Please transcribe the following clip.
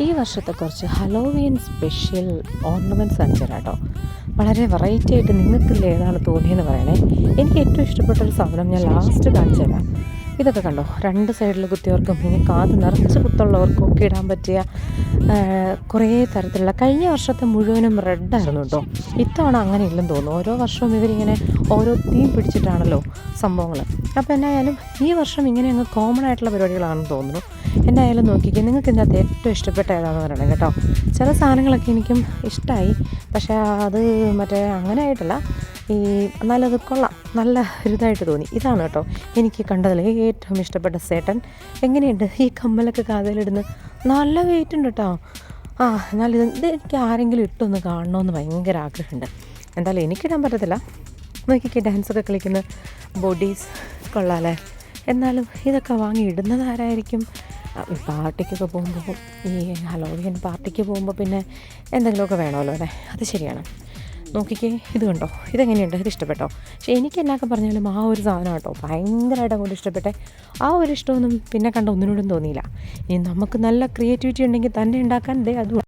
ഈ വർഷത്തെ കുറച്ച് ഹലോവീൻ സ്പെഷ്യൽ ഓർണമെൻറ്റ്സ് കാണിച്ചു തരാം കേട്ടോ. വളരെ വെറൈറ്റി ആയിട്ട് നിങ്ങൾക്കില്ല ഏതാണ് തോന്നിയെന്ന് പറയണേ. എനിക്ക് ഏറ്റവും ഇഷ്ടപ്പെട്ടൊരു സാധനം ഞാൻ ലാസ്റ്റ് കാണിച്ചു തരാം. ഇതൊക്കെ കണ്ടോ, രണ്ട് സൈഡിൽ കുത്തിയവർക്കും ഇനി കാത് നിറച്ച് കുത്തുള്ളവർക്കും ഒക്കെ ഇടാൻ പറ്റിയ കുറേ തരത്തിലുള്ള. കഴിഞ്ഞ വർഷത്തെ മുഴുവനും റെഡായിരുന്നു കേട്ടോ. ഇത്തവണ അങ്ങനെ ഇല്ലെന്ന് തോന്നുന്നു. ഓരോ വർഷവും ഇവരിങ്ങനെ ഓരോ തീം പിടിച്ചിട്ടാണല്ലോ സംഭവങ്ങൾ. അപ്പോൾ എന്നായാലും ഈ വർഷം ഇങ്ങനെ അങ്ങ് കോമൺ ആയിട്ടുള്ള പരിപാടികളാണെന്ന് തോന്നുന്നു. എന്നായാലും നോക്കിക്കേ, നിങ്ങൾക്ക് ഇതിനകത്ത് ഏറ്റവും ഇഷ്ടപ്പെട്ട ഏതാണെന്ന് പറയണം കേട്ടോ. ചില സാധനങ്ങളൊക്കെ എനിക്കും ഇഷ്ടമായി, പക്ഷേ അത് അങ്ങനെ ആയിട്ടല്ല, എന്നാലും അത് കൊള്ളാം, നല്ല ഇതായിട്ട് തോന്നി. ഇതാണ് കേട്ടോ എനിക്ക് കണ്ടതിൽ ഏറ്റവും ഇഷ്ടപ്പെട്ട സേട്ടൻ. എങ്ങനെയുണ്ട് ഈ കമ്മലൊക്കെ കാതിലിടുന്ന്? നല്ല വെയിറ്റ് ഉണ്ട് കേട്ടോ. എന്നാലും ഇത് എനിക്ക് ആരെങ്കിലും ഇട്ടൊന്ന് കാണണമെന്ന് ഭയങ്കര ആഗ്രഹമുണ്ട്. എന്തായാലും എനിക്കിടാൻ പറ്റത്തില്ല. നോക്കിക്കേ, ഡാൻസൊക്കെ കളിക്കുന്ന ബോഡീസ് കൊള്ളാമല്ലേ. എന്നാലും ഇതൊക്കെ വാങ്ങി ഇടുന്നത് ആരായിരിക്കും? പാർട്ടിക്കൊക്കെ പോകുമ്പോൾ, ഈ ഹലോവീൻ പാർട്ടിക്ക് പോകുമ്പോൾ പിന്നെ എന്തെങ്കിലുമൊക്കെ വേണമല്ലോ അല്ലേ? അത് ശരിയാണ്. നോക്കിക്കേ, ഇത് കണ്ടോ, ഇതെങ്ങനെയുണ്ട്? ഇത് ഇഷ്ടപ്പെട്ടോ? പക്ഷേ എനിക്ക് എന്നൊക്കെ പറഞ്ഞാലും ആ ഒരു സാധനം കേട്ടോ ഭയങ്കരമായിട്ട് അങ്ങോട്ട് ഇഷ്ടപ്പെട്ടെ. ആ ഒരു ഇഷ്ടമൊന്നും പിന്നെ കണ്ട ഒന്നിനോടും തോന്നിയില്ല. ഇനി നമുക്ക് നല്ല ക്രിയേറ്റിവിറ്റി ഉണ്ടെങ്കിൽ തന്നെ ഉണ്ടാക്കാൻ അതും